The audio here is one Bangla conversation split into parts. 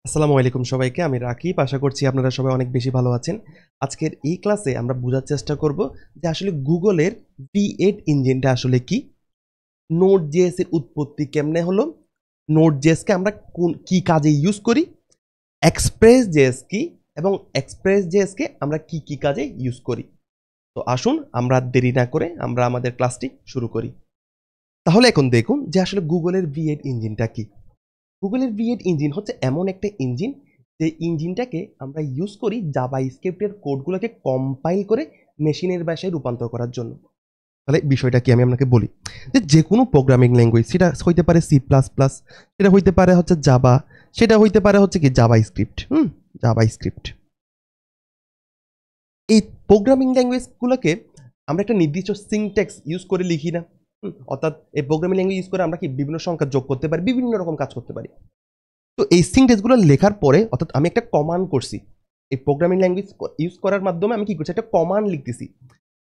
আসসালামু আলাইকুম সবাইকে। আমি রাকিব। আশা করছি আপনারা সবাই অনেক বেশি ভালো আছেন। আজকের এই ক্লাসে আমরা বোঝার চেষ্টা করব যে আসলে গুগলের V8 ইঞ্জিনটা আসলে কি? Node.js এর উৎপত্তি কেমনে হলো? Node.js কে আমরা কি কাজে ইউজ করি? Express.js কি? এবং Express.js কে আমরা কি কাজে ইউজ করি? তো আসুন আমরা দেরি না করে আমরা আমাদের ক্লাসটি শুরু করি। তাহলে এখন দেখুন যে আসলে গুগলের V8 ইঞ্জিনটা কি? গুগলের V8 ইঞ্জিন হচ্ছে এমন একটা ইঞ্জিন যে ইঞ্জিনটাকে আমরা ইউজ করি জাভাস্ক্রিপ্টের কোডগুলোকে কম্পাইল করে মেশিনের ভাষায় রূপান্তর করার জন্য। তাহলে বিষয়টা কি আমি আপনাকে বলি যে কোনো প্রোগ্রামিং ল্যাঙ্গুয়েজ সেটা হইতে পারে C++, সেটা হইতে পারে হচ্ছে জাভা, সেটা হইতে পারে হচ্ছে কি জাভাস্ক্রিপ্ট। জাভাস্ক্রিপ্ট এই প্রোগ্রামিং ল্যাঙ্গুয়েজগুলোকে আমরা একটা নির্দিষ্ট সিনট্যাক্স ইউজ করে লিখি না। অর্থাৎ এই প্রোগ্রামিং ল্যাঙ্গুয়েজ ইউজ করে আমরা কি বিভিন্ন সংখ্যা যোগ করতে পারি, বিভিন্ন রকম কাজ করতে পারি। তো এই সিনট্যাক্সগুলো লেখার পরে অর্থাৎ আমি একটা কমান্ড করছি, এই প্রোগ্রামিং ল্যাঙ্গুয়েজ ইউজ করার মাধ্যমে আমি কি করছি, একটা কমান্ড লিখতেছি।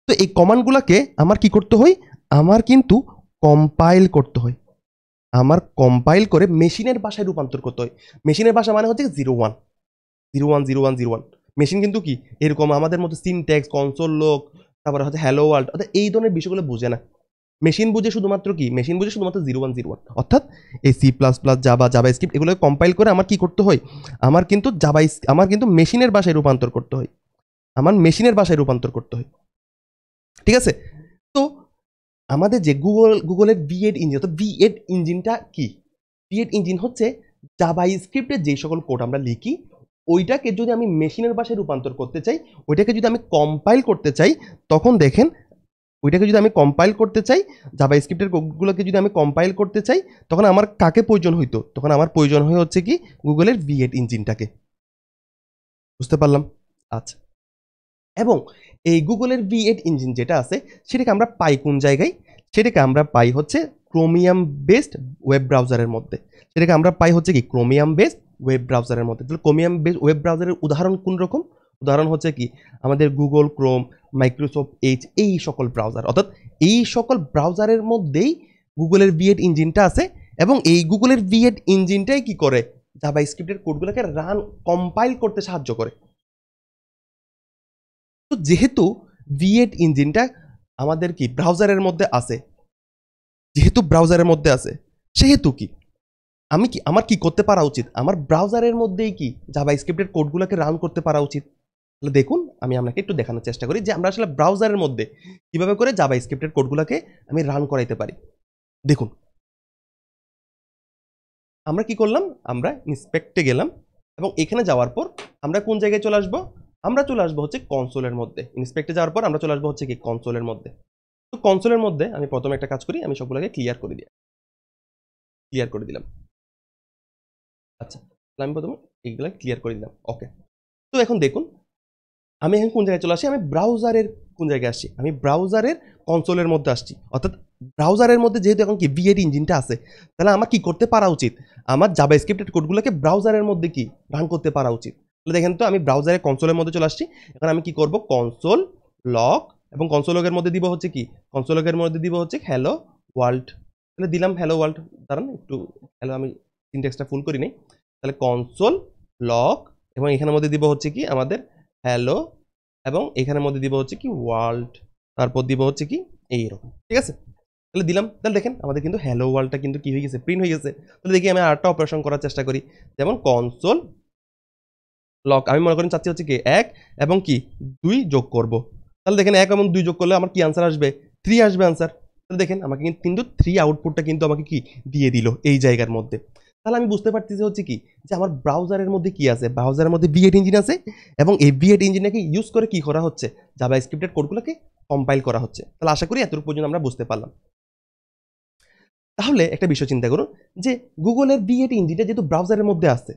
তো এই কমান্ডগুলোকে আমার কি করতে হয়, আমার কিন্তু কম্পাইল করতে হয়। আমার কম্পাইল করে মেশিনের ভাষায় রূপান্তর করতে হয়। মেশিনের ভাষা মানে হচ্ছে 01 01 01 01। মেশিন কিন্তু কি এরকম আমাদের মতো সিনট্যাক্স, কনসোল লগ, তারপরে হচ্ছে হ্যালো ওয়ার্ল্ড, অর্থাৎ এই ধরনের বিষয়গুলো বুঝে না। মেশিন বুঝে শুধুমাত্র কি, মেশিন বুঝে শুধুমাত্র 01 01। অর্থাৎ এই C++, জাভা স্ক্রিপ্ট এগুলো কম্পাইল করে আমার কি করতে হয়, আমার কিন্তু মেশিনের ভাষায় রূপান্তর করতে হয়। আমার মেশিনের ভাষায় রূপান্তর করতে হয়। ঠিক আছে? তো আমাদের যে গুগলের V8 ইঞ্জিন, তো V8 ইঞ্জিনটা কি? V8 ইঞ্জিন হচ্ছে জাভাস্ক্রিপ্টের যে সকল কোড আমরা লিখি ওইটাকে যদি আমি মেশিনের ভাষায় রূপান্তর করতে চাই, ওইটাকে যদি আমি কম্পাইল করতে চাই, তখন দেখেন ওইটাকে যদি আমি কম্পাইল করতে চাই, জাভাস্ক্রিপ্টের কোডগুলোকে যদি আমি কম্পাইল করতে চাই, তখন আমার কাকে প্রয়োজন হইতো? তখন আমার প্রয়োজন হয়ে হচ্ছে কি গুগলের V8 ইঞ্জিনটাকে। বুঝতে পারলাম? আচ্ছা। এবং এই গুগলের V8 ইঞ্জিন যেটা আছে সেটাকে আমরা পাই কোন জায়গায়? সেটাকে আমরা পাই হচ্ছে ক্রোমিয়াম বেসড ওয়েব ব্রাউজারের মধ্যে। সেটাকে আমরা পাই হচ্ছে কি ক্রোমিয়াম বেসড ওয়েব ব্রাউজারের মধ্যে। তাহলে ক্রোমিয়াম বেসড ওয়েব ব্রাউজারের উদাহরণ কোন রকম? উদাহরণ হচ্ছে কি আমাদের গুগল ক্রোম, মাইক্রোসফট এজ, এই সকল ব্রাউজার। অর্থাৎ এই সকল ব্রাউজারের মধ্যেই গুগলের V8 ইঞ্জিনটা আছে। এবং এই গুগলের V8 ইঞ্জিনটাই কি করে, জাভাস্ক্রিপ্টের কোডগুলোকে কম্পাইল করতে সাহায্য করে। তো যেহেতু V8 ইঞ্জিনটা আমাদের কি ব্রাউজারের মধ্যে আছে, যেহেতু ব্রাউজারের মধ্যে আছে, সেহেতু কি আমার কি করতে পারা উচিত, আমার ব্রাউজারের মধ্যেই কি জাভাস্ক্রিপ্টের কোডগুলোকে রান করতে পারা উচিত। তাহলে দেখুন আমি আপনাকে একটু দেখানোর চেষ্টা করি যে আমরা আসলে ব্রাউজারের মধ্যে কিভাবে করে জাভাস্ক্রিপ্টের কোডগুলোকে আমি রান করাইতে পারি। দেখুন আমরা কি করলাম, আমরা ইন্সপেক্টে গেলাম এবং এখানে যাওয়ার পর আমরা কোন জায়গায় চলে আসবো, আমরা চলে আসবো হচ্ছে কনসোলের মধ্যে। ইন্সপেক্টে যাওয়ার পর আমরা চলে আসবো হচ্ছে কি কনসোলের মধ্যে। তো কনসোলের মধ্যে আমি প্রথমে একটা কাজ করি, আমি সবগুলোকে ক্লিয়ার করে দিলাম। আচ্ছা, তাহলে আমি প্রথমে এইগুলা ক্লিয়ার করে দিলাম। ওকে। তো এখন দেখুন আমি এখন কোন জায়গায় চলে আসি, আমি ব্রাউজারের কোন জায়গায় আসছি, আমি ব্রাউজারের কনসোলের মধ্যে আসছি। অর্থাৎ ব্রাউজারের মধ্যে যেহেতু এখন কি V8 ইঞ্জিনটা আছে, তাহলে আমার কি করতে পারা উচিত, আমার জাভাস্ক্রিপ্টের কোডগুলোকে ব্রাউজারের মধ্যে কি রান করতে পারা উচিত। তাহলে দেখেন তো আমি ব্রাউজারের কনসোলের মধ্যে চলে আসছি। এখন আমি কি করব, কনসোল লগ, এবং কনসোল লগের মধ্যে দিব হচ্ছে কি, কনসোল লগের মধ্যে দিব হচ্ছে হ্যালো ওয়ার্ল্ড। তাহলে দিলাম হ্যালো ওয়ার্ল্ড। দাঁড়ান একটু, হ্যালো আমি সিনট্যাক্সটা ফুল করি নাই। তাহলে কনসোল লগ, এবং এখানের মধ্যে দিব হচ্ছে কি আমাদের হ্যালো, এবং এখানের মধ্যে দিব হচ্ছে কি ওয়ার্ল্ড, তারপর দিব হচ্ছে কি এইরকম। ঠিক আছে? তাহলে দিলাম। তাহলে দেখেন আমাদের কিন্তু হ্যালো ওয়ার্ল্ডটা কিন্তু কি হয়ে গেছে, প্রিন্ট হয়ে গেছে। তাহলে দেখি আমি আরেকটা অপারেশন করার চেষ্টা করি, যেমন কনসোল লক, আমি মনে করেন চাচ্ছি হচ্ছে কি 1 এবং কি 2 যোগ করব। তাহলে দেখেন 1 এবং 2 যোগ করলে আমার কি আনসার আসবে, 3 আসবে আনসার। তাহলে দেখেন আমাকে কিন্তু 3 আউটপুটটা কিন্তু আমাকে কি দিয়ে দিল এই জায়গার মধ্যে। তাহলে আমি বুঝতে পারতেছি হচ্ছে কি যে আমার ব্রাউজারের মধ্যে কি আছে, ব্রাউজারের মধ্যে V8 ইঞ্জিন আছে, এবং এই V8 ইঞ্জিনটাকে ইউজ করে কি করা হচ্ছে, জাভাস্ক্রিপ্টের কোডগুলোকে কম্পাইল করা হচ্ছে। তাহলে আশা করি এতটুকু পর্যন্ত আমরা বুঝতে পারলাম। তাহলে একটা বিষয় চিন্তা করুন যে গুগলের V8 ইঞ্জিনটা যেহেতু ব্রাউজারের মধ্যে আছে,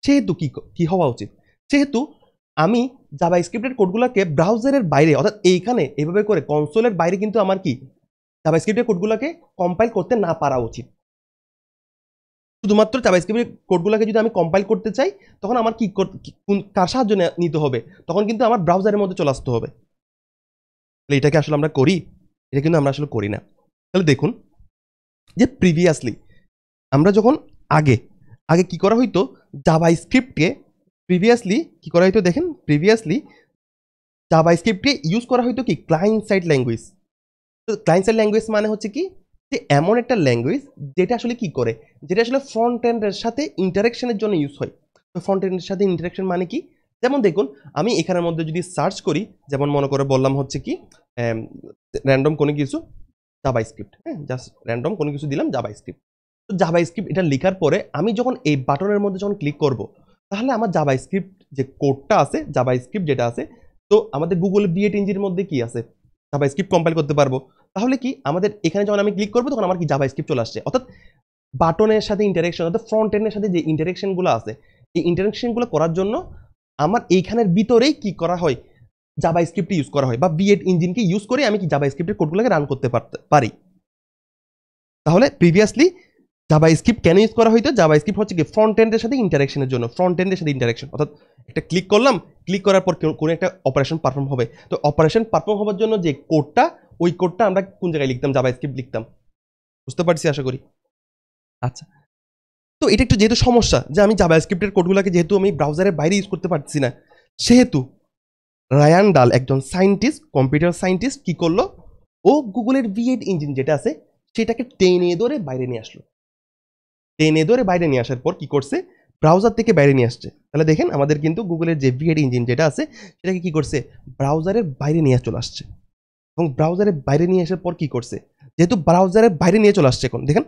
সেহেতু কি হওয়া উচিত, সেহেতু আমি জাভাস্ক্রিপ্টের কোডগুলোকে ব্রাউজারের বাইরে, অর্থাৎ এইখানে এইভাবে করে কনসোলের বাইরে কিন্তু আমার কি জাভাস্ক্রিপ্টের কোডগুলোকে কম্পাইল করতে না পারা উচিত। শুধুমাত্র জাভাস্ক্রিপ্টের কোডগুলোকে যদি আমি কম্পাইল করতে চাই, তখন আমার কার সাহায্য নিতে হবে, তখন কিন্তু আমার ব্রাউজারের মধ্যে চলে আসতে হবে। তাহলে এটাকে আসলে আমরা করি, এটা কিন্তু আমরা আসলে করি না। তাহলে দেখুন যে প্রিভিয়াসলি আমরা যখন আগে আগে কি করা হইতো, জাভা স্ক্রিপ্টকে প্রিভিয়াসলি কি করা হইতো দেখেন, প্রিভিয়াসলি জাভা স্ক্রিপ্টকে ইউজ করা হইতো কি ক্লায়েন্ট সাইড ল্যাঙ্গুয়েজ। তো ক্লায়েন্ট সাইড ল্যাঙ্গুয়েজ মানে হচ্ছে কি, যে এমন একটা ল্যাঙ্গুয়েজ যেটা আসলে কি করে, যেটা আসলে ফ্রন্ট এন্ডের সাথে ইন্টারাকশনের জন্য ইউজ হয়। তো ফ্রন্ট এন্ডের সাথে ইন্টারাকশন মানে কি, যেমন দেখুন আমি এখানের মধ্যে যদি সার্চ করি, যেমন মনে করে বললাম হচ্ছে কি র্যান্ডম কোনো কিছু জাভা স্ক্রিপ্ট, হ্যাঁ জাস্ট র্যান্ডম কোনো কিছু দিলাম জাভা স্ক্রিপ্ট। তো জাভা স্ক্রিপ্ট এটা লেখার পরে আমি যখন এই বাটনের মধ্যে যখন ক্লিক করব, তাহলে আমার জাভা স্ক্রিপ্ট যে কোডটা আছে, জাভা স্ক্রিপ্ট যেটা আছে, তো আমাদের গুগল বিএড ইঞ্জিনের মধ্যে কি আছে, জাভা স্ক্রিপ্ট কম্পাইল করতে পারবো। তাহলে কি আমাদের এখানে যখন আমি ক্লিক করবো তখন আমার কি জাভা স্ক্রিপ্ট চলে আসছে। অর্থাৎ বাটনের সাথে ইন্টারেকশন, অর্থাৎ ফ্রন্ট এন্ডের সাথে যে ইন্টারেকশনগুলো আছে, এই ইন্টারেকশনগুলো করার জন্য আমার এইখানের ভিতরেই কি করা হয়, জাভা স্ক্রিপ্ট ইউজ করা হয়, বা বিএড ইঞ্জিনকে ইউজ করে আমি কি জাভা স্ক্রিপ্টের কোডগুলোকে রান করতে পারি। তাহলে প্রিভিয়াসলি জাভা স্ক্রিপ্ট কেন ইউজ করা হইতো, জাভা স্ক্রিপ্ট হচ্ছে কি ফ্রন্ট এন্ডের সাথে ইন্টারেকশনের জন্য, ফ্রন্ট এন্ডের সাথে ইন্টারেকশন, অর্থাৎ একটা ক্লিক করলাম, ক্লিক করার পর কোনো একটা অপারেশন পারফর্ম হবে। তো অপারেশন পারফর্ম হওয়ার জন্য যে কোডটা, ওই কোডটা আমরা কোন জায়গায় লিখতাম, জাভা স্ক্রিপ্ট লিখতাম। বুঝতে পারছি আশা করি। আচ্ছা, তো এটা একটু যেহেতু সমস্যা যে আমি জাভা স্ক্রিপ্টের কোডগুলোকে যেহেতু আমি ব্রাউজারের বাইরে ইউজ করতে পারছি না, সেহেতু রায়ান ডাল একজন সায়েন্টিস্ট, কম্পিউটার সায়েন্টিস্ট কি করলো, ও গুগলের V8 ইঞ্জিন যেটা আছে সেটাকে টেনে ধরে বাইরে নিয়ে আসলো। টেনে ধরে বাইরে নিয়ে আসার পর কি করছে, ব্রাউজার থেকে বাইরে নিয়ে আসছে। তাহলে দেখেন আমাদের কিন্তু গুগলের যে V8 ইঞ্জিন যেটা আছে সেটাকে কি করছে, ব্রাউজারের বাইরে নিয়ে চলে আসছে। এবং ব্রাউজারের বাইরে নিয়ে আসার পর কি করছে, যেহেতু ব্রাউজারের বাইরে নিয়ে চলে আসছে, এখন দেখেন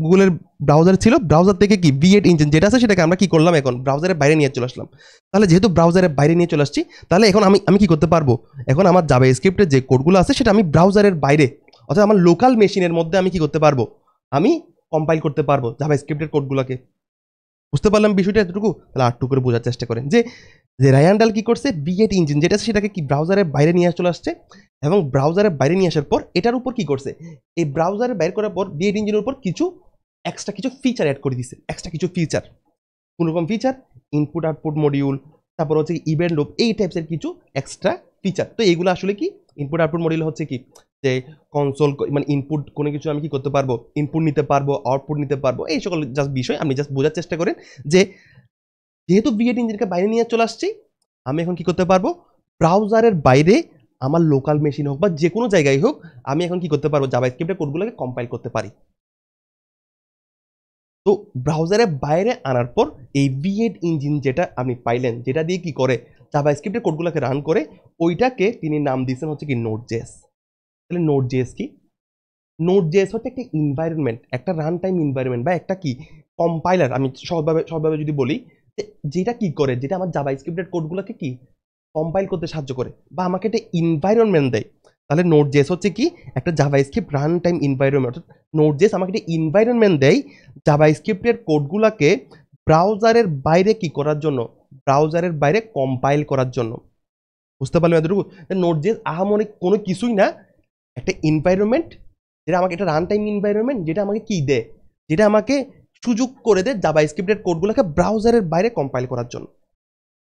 গুগলের ব্রাউজার ছিল, ব্রাউজার থেকে কি V8 ইঞ্জিন যেটা আছে সেটাকে আমরা কি করলাম, এখন ব্রাউজারের বাইরে নিয়ে চলে আসলাম। তাহলে যেহেতু ব্রাউজারের বাইরে নিয়ে চলে আসছি, তাহলে এখন আমি কি করতে পারবো, এখন আমার জাভা স্ক্রিপ্টের যে কোডগুলো আছে সেটা আমি ব্রাউজারের বাইরে, অর্থাৎ আমার লোকাল মেশিনের মধ্যে আমি কি করতে পারবো, আমি কম্পাইল করতে পারবো জাভা স্ক্রিপ্টের কোডগুলোকে। বুঝতে পারলাম বিষয়টা এতটুকু, তাহলে আরটু করে বোঝার চেষ্টা করেন যে রায়ান ডাল কি করছে, V8 ইঞ্জিন যেটা আছে সেটাকে কি ব্রাউজারের বাইরে নিয়ে চলে আসছে, এবং ব্রাউজারের বাইরে নিয়ে আসার পর এটার উপর কি করছে, এই ব্রাউজারে বাইর করার পর V8 ইঞ্জিনের উপর কিছু এক্সট্রা কিছু ফিচার অ্যাড করে দিছে। এক্সট্রা কিছু ফিচার, কোন রকম ফিচার, ইনপুট আউটপুট মডিউল, তারপর হচ্ছে ইভেন্ট লুপ, এই টাইপসের কিছু এক্সট্রা ফিচার। তো এইগুলো আসলে কি, ইনপুট আউটপুট মডিউল হচ্ছে কি, যে কনসোল মানে ইনপুট কোনো কিছু আমি কি করতে পারবো, ইনপুট নিতে পারবো, আউটপুট নিতে পারবো, এই সকল জাস্ট বিষয় আপনি জাস্ট বোঝার চেষ্টা করেন যে যেহেতু V8 ইঞ্জিনকে বাইরে নিয়ে চলে আসছি, আমি এখন কি করতে পারবো, ব্রাউজারের বাইরে আমার লোকাল মেশিন হোক বা যে কোনো জায়গায় হোক, আমি এখন কি করতে পারবো, জাভা স্ক্রিপ্টের কোডগুলোকে কম্পাইল করতে পারি। তো ব্রাউজারের বাইরে আনার পর এই V8 ইঞ্জিন যেটা আপনি পাইলেন, যেটা দিয়ে কি করে জাভা স্ক্রিপ্টের কোডগুলোকে রান করে, ওইটাকে তিনি নাম দিয়েছেন হচ্ছে কি নোড.js। তাহলে নোড.js কি, নোড.js হচ্ছে একটা এনভায়রনমেন্ট, একটা রান টাইম এনভায়রনমেন্ট, বা একটা কি কম্পাইলার, আমি সহজভাবে যদি বলি, যেটা কি করে, যেটা আমার জাভা স্ক্রিপ্টের কোডগুলোকে কি কম্পাইল করতে সাহায্য করে, বা আমাকে একটা এনভায়রনমেন্ট দেয়। তাহলে নোড.js হচ্ছে কি একটা Java script run time environment, অর্থাৎ নোড.js আমাকে একটা এনভায়রনমেন্ট দেয় জাভা স্ক্রিপ্টের কোডগুলোকে ব্রাউজারের বাইরে কি করার জন্য, ব্রাউজারের বাইরে কম্পাইল করার জন্য। বুঝতে পারলাম এতটুকু, নোড.js আহামরি কোনো কিছুই না, একটা এনভায়রনমেন্ট, যেটা আমাকে একটা রান টাইম এনভায়রনমেন্ট, যেটা আমাকে কি দেয়, যেটা আমাকে সুযোগ করে দেয় জাভা স্ক্রিপ্টের কোডগুলোকে ব্রাউজারের বাইরে কম্পাইল করার জন্য।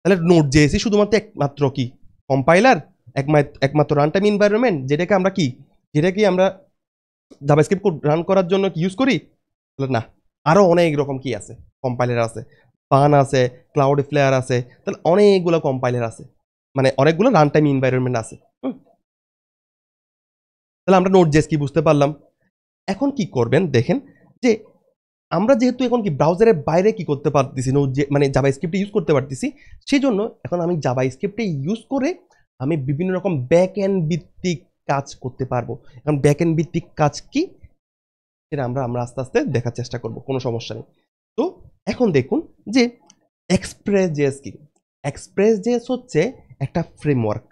তাহলে নোড.js শুধুমাত্র একমাত্র কি কম্পাইলার, একমাত্র রান টাইম এনভায়রনমেন্ট, যেটাকে আমরা কি, যেটাকে আমরা জাভাস্ক্রিপ্ট কোড রান করার জন্য ইউজ করি, তাহলে না, আরো অনেক রকম কি আছে, কম্পাইলার আছে, পান আছে, ক্লাউড ফ্লেয়ার আছে, তাহলে অনেকগুলো কম্পাইলার আছে, মানে অনেকগুলো রান টাইম এনভায়রনমেন্ট আছে। তাহলে আমরা নোড.js কি বুঝতে পারলাম। এখন কি করবেন দেখেন, যে আমরা যেহেতু এখন কি ব্রাউজারের বাইরে কি করতে পারতেছি, মানে জাভা স্ক্রিপ্টে ইউজ করতে পারতেছি, সেই জন্য এখন আমি জাভা স্ক্রিপ্টে ইউজ করে আমি বিভিন্ন রকম ব্যাক এন্ড ভিত্তিক কাজ করতে পারবো। এখন ব্যাক এন্ড ভিত্তিক কাজ কি, সেটা আমরা আস্তে আস্তে দেখার চেষ্টা করব, কোনো সমস্যা নেই। তো এখন দেখুন যে এক্সপ্রেস.js কি, এক্সপ্রেস.js হচ্ছে একটা ফ্রেমওয়ার্ক।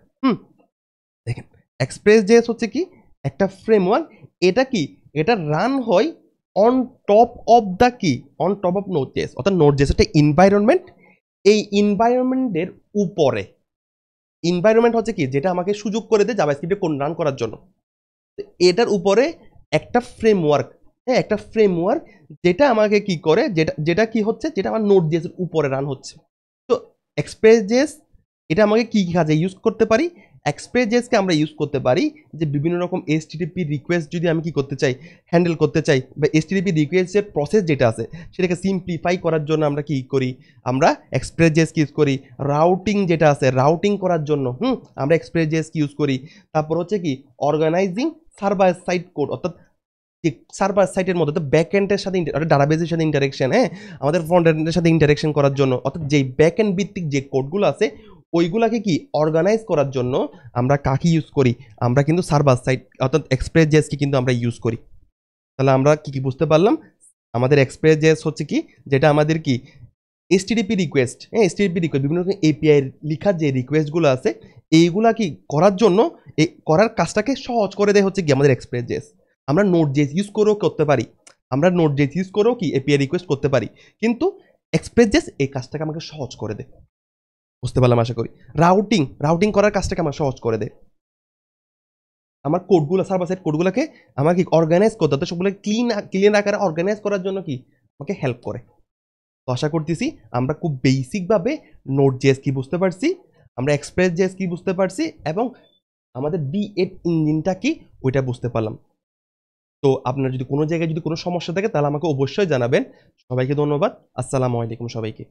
দেখেন এক্সপ্রেস.js হচ্ছে কি একটা ফ্রেমওয়ার্ক, এটা কি, এটা রান হয় অন টপ অফ দ্য কি, অন টপ অফ নোড.js, অর্থাৎ নোড.js একটা এনভায়রনমেন্ট, এই এনভায়রনমেন্টের উপরে, এনভায়রনমেন্ট হচ্ছে কি যেটা আমাকে সুযোগ করে দেয় জাভাস্ক্রিপ্টে কোড রান করার জন্য, এটার উপরে একটা ফ্রেমওয়ার্ক, হ্যাঁ একটা ফ্রেমওয়ার্ক, যেটা আমাকে কি করে, যেটা কি হচ্ছে, যেটা আমার নোড.js এর উপরে রান হচ্ছে। তো এক্সপ্রেস.js এটা আমাকে কি কাজে ইউজ করতে পারি, এক্সপ্রেস.js কে আমরা ইউজ করতে পারি যে বিভিন্ন রকম HTTP রিকোয়েস্ট যদি আমি কি করতে চাই, হ্যান্ডেল করতে চাই, বা HTTP রিকোয়েস্টের প্রসেস যেটা আছে সেটাকে সিম্পলিফাই করার জন্য আমরা কি করি, আমরা এক্সপ্রেস.js কে ইউজ করি। রাউটিং যেটা আছে, রাউটিং করার জন্য আমরা এক্সপ্রেস.js কে ইউজ করি। তারপর হচ্ছে কি অর্গানাইজিং সার্ভার সাইড কোড, অর্থাৎ যে সার্ভার সাইটের মধ্যে ব্যাক এন্ডের সাথে ডাটাবেজের সাথে ইন্টারেকশন, আমাদের ফ্রন্ট এন্ডের সাথে ইন্টারেকশন করার জন্য, অর্থাৎ যেই ব্যাক এন্ড ভিত্তিক যে কোডগুলো আছে ওইগুলাকে কি অর্গানাইজ করার জন্য আমরা কাকে ইউজ করি, আমরা কিন্তু সার্ভার সাইট অর্থাৎ এক্সপ্রেস.js কে কিন্তু আমরা ইউজ করি। তাহলে আমরা কি বুঝতে পারলাম, আমাদের এক্সপ্রেস.js হচ্ছে কি যেটা আমাদের কি HTTP রিকোয়েস্ট, HTTP রিকোয়েস্ট বিভিন্ন রকম API লিখার যে রিকোয়েস্টগুলো আছে এইগুলা কি করার জন্য এই করার কাজটাকে সহজ করে দেয় হচ্ছে কি আমাদের এক্সপ্রেস.js। আমরা Node.js ইউজ করেও করতে পারি, আমরা Node.js ইউজ করেও কি API রিকোয়েস্ট করতে পারি, কিন্তু এক্সপ্রেস.js এই কাজটাকে আমাকে সহজ করে দেয়। বুঝতে পারলাম আশা করি। রাউটিং করার কাজটাকে আমার সহজ করে দেয়। আমার কোডগুলো সার্ভার সাইড কোডগুলোকে আমাকে অর্গানাইজ করতে, অর্থাৎ সবগুলো ক্লিন আকারে অর্গানাইজ করার জন্য কি আমাকে হেল্প করে। তো আশা করতেছি আমরা খুব বেসিকভাবে Node.js কি বুঝতে পারছি, আমরা এক্সপ্রেস.js কি বুঝতে পারছি, এবং আমাদের V8 ইঞ্জিনটা কি ওইটা বুঝতে পারলাম। তো আপনার যদি কোনো জায়গায় যদি কোনো সমস্যা থাকে তাহলে আমাকে অবশ্যই জানাবেন। সবাইকে ধন্যবাদ। আসসালামু আলাইকুম সবাইকে।